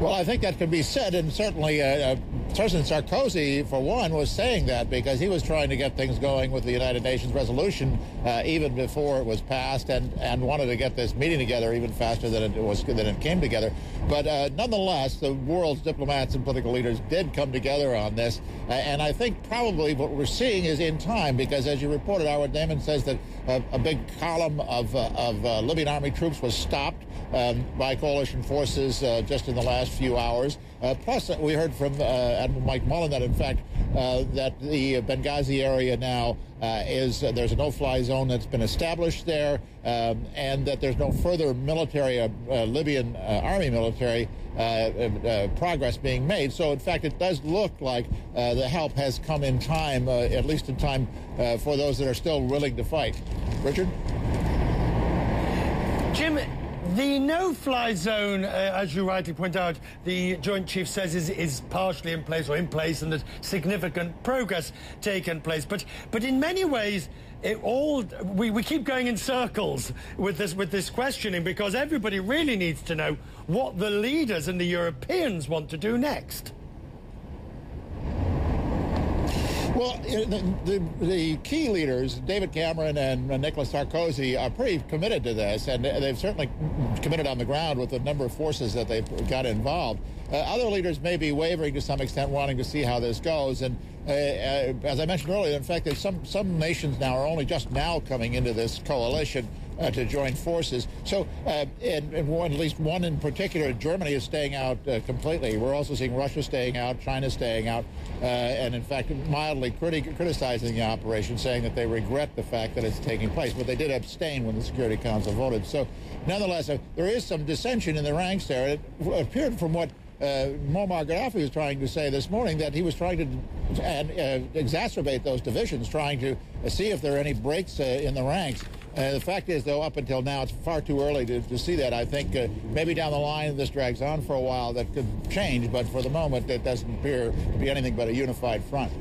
Well, I think that could be said, and certainly President Sarkozy, for one, was saying that because he was trying to get things going with the United Nations resolution even before it was passed, and wanted to get this meeting together even faster than it came together. But nonetheless, the world's diplomats and political leaders did come together on this, and I think probably what we're seeing is in time, because as you reported, Howard Damon says that a big column of Libyan army troops was stopped by coalition forces just in the last few hours. Plus, we heard from Admiral Mike Mullen that, in fact, that the Benghazi area now there's a no-fly zone that's been established there, and that there's no further military, Libyan army military progress being made. So, in fact, it does look like the help has come in time, at least in time for those that are still willing to fight. Richard? Jim, the no-fly zone, as you rightly point out, the Joint Chief says is partially in place, and there's significant progress taken place. But in many ways, we keep going in circles with this questioning, because everybody really needs to know what the leaders and the Europeans want to do next. Well, the key leaders, David Cameron and Nicolas Sarkozy, are pretty committed to this, and they've certainly committed on the ground with the number of forces that they've got involved. Other leaders may be wavering to some extent, wanting to see how this goes. And as I mentioned earlier, in fact, there's some nations now are only just now coming into this coalition to join forces. So, and at least one in particular, Germany is staying out completely. We're also seeing Russia staying out, China staying out, and in fact mildly criticizing the operation, saying that they regret the fact that it's taking place. But they did abstain when the Security Council voted. So, nonetheless, there is some dissension in the ranks there. It appeared from what Muammar Gaddafi was trying to say this morning, that he was trying to exacerbate those divisions, trying to see if there are any breaks in the ranks. The fact is, though, up until now, it's far too early to see that. I think maybe down the line, this drags on for a while, that could change, but for the moment, it doesn't appear to be anything but a unified front.